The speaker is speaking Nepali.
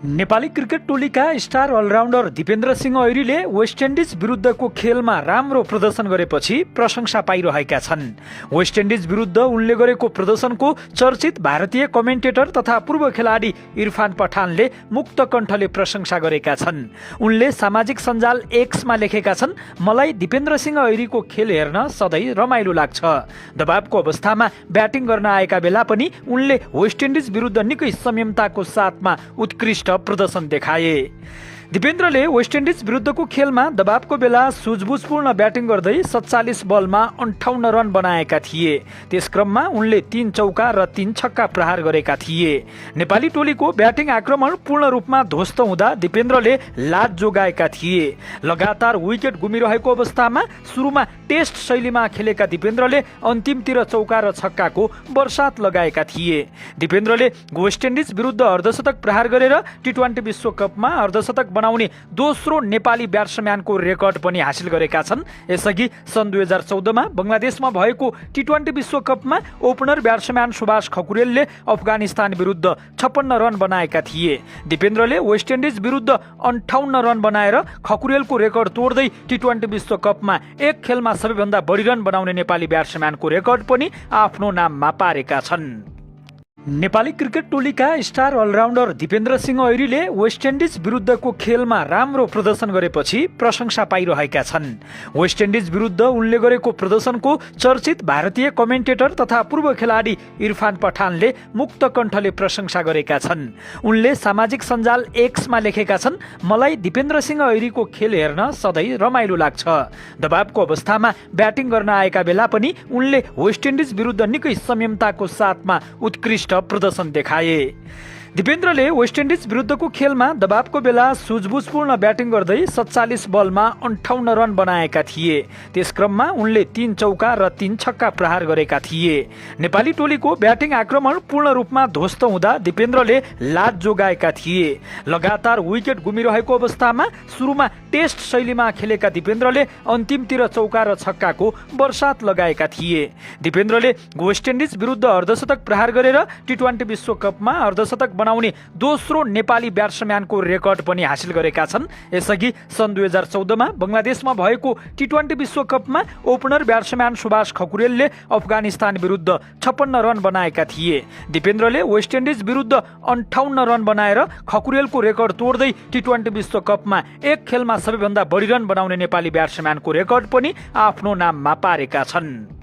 नेपाली क्रिकेट टोलीका स्टार अलराउन्डर दिपेन्द्र सिंह ऐरीले वेस्ट इन्डिज विरुद्धको खेलमा राम्रो प्रदर्शन गरेपछि प्रशंसा पाइरहेका छन्। वेस्ट इन्डिज विरुद्ध उनले गरेको प्रदर्शनको चर्चित भारतीय कमेन्टेटर तथा पूर्व खेलाडी इरफान पठानले मुक्त कण्ठले प्रशंसा गरेका छन्। उनले सामाजिक सञ्जाल एक्समा लेखेका छन्, मलाई दिपेन्द्र सिंह ऐरीको खेल हेर्न सधैँ रमाइलो लाग्छ। दबावको अवस्थामा ब्याटिङ गर्न आएका बेला पनि उनले वेस्ट इन्डिज विरुद्ध निकै संयमताको साथमा उत्कृष्ट प्रदर्शन देखाए। दिपेन्द्रले वेस्ट इन्डिज विरुद्धको खेलमा दबावको बेला सुझबुझपूर्ण ब्याटिङ गर्दै 47 बलमा 58 रन बनाएका थिए। त्यस क्रममा उनले 3 चौका र 3 छक्का प्रहार गरेका थिए। नेपाली टोलीको ब्याटिङ आक्रमण पूर्ण रूपमा ध्वस्त हुँदा दिपेन्द्रले लाज जोगाएका थिए। लगातार विकेट गुमिरहेको अवस्थामा सुरुमा टेस्ट शैलीमा खेलेका दिपेन्द्रले अन्तिमतिर चौका र छक्काको बर्सात लगाएका थिए। दिपेन्द्रले वेस्ट इन्डिज विरुद्ध अर्धशतक प्रहार गरेर टी20 विश्वकपमा अर्धशतक बनाउने दोस्रो नेपाली ब्याट्सम्यानको रेकर्ड पनि हासिल गरेका छन्। यसअघि सन् 2014 मा बङ्गलादेशमा भएको टी20 विश्वकपमा ओपनर ब्याट्सम्यान सुभाष खकुरेलले अफगानिस्तान विरुद्ध 56 रन बनाएका थिए। दिपेन्द्रले वेस्ट इन्डिज विरुद्ध 58 रन बनाएर खकुरेलको रेकर्ड तोड्दै टी20 विश्वकपमा एक खेलमा सबैभन्दा बढी रन बनाउने नेपाली ब्याट्सम्यानको रेकर्ड पनि आफ्नो नाममा पारेका छन्। नेपाली क्रिकेट टोलीका स्टार अलराउन्डर दिपेन्द्र सिंह ऐरीले वेस्ट इन्डिज विरुद्धको खेलमा राम्रो प्रदर्शन गरेपछि प्रशंसा पाइरहेका छन्। वेस्ट इन्डिज विरुद्ध उनले गरेको प्रदर्शनको चर्चित भारतीय कमेन्टेटर तथा पूर्व खेलाडी इरफान पठानले मुक्त कण्ठले प्रशंसा गरेका छन्। उनले सामाजिक सञ्जाल एक्समा लेखेका छन्, मलाई दिपेन्द्र सिंह ऐरीको खेल हेर्न सधैँ रमाइलो लाग्छ। दबावको अवस्थामा ब्याटिङ गर्न आएका बेला पनि उनले वेस्ट इन्डिज विरुद्ध निकै संयमताको साथमा उत्कृष्ट प्रदर्शन देखाए। दिपेन्द्रले वेस्ट इन्डिज विरुद्धको खेलमा दबावको बेला सुझबुझपूर्ण ब्याटिङ गर्दै 47 बलमा 58 रन बनाएका थिए। त्यस क्रममा उनले 3 चौका र 3 छक्का प्रहार गरेका थिए। नेपाली टोलीको ब्याटिङ आक्रमण पूर्ण रूपमा ध्वस्त हुँदा दिपेन्द्रले लाज जोगाएका थिए। लगातार विकेट गुमिरहेको अवस्थामा सुरुमा टेस्ट शैलीमा खेलेका दिपेन्द्रले अन्तिमतिर चौका र छक्काको बर्सात लगाएका थिए। दिपेन्द्रले वेस्ट इन्डिज विरुद्ध अर्धशतक प्रहार गरेर टी20 विश्वकपमा अर्धशतक बनाउने दोस्रो नेपाली ब्याट्सम्यानको रेकर्ड पनि हासिल गरेका छन्। यसअघि सन् 2014 मा बङ्गलादेशमा भएको टी20 विश्वकपमा ओपनर ब्याट्सम्यान सुभाष खकुरेलले अफगानिस्तान विरुद्ध 56 रन बनाएका थिए। दिपेन्द्रले वेस्ट इन्डिज विरुद्ध 58 रन बनाएर खकुरेलको रेकर्ड तोड्दै टी20 विश्वकपमा एक खेलमा सबैभन्दा बढी रन बनाउने नेपाली ब्याट्सम्यानको रेकर्ड पनि आफ्नो नाममा पारेका छन्।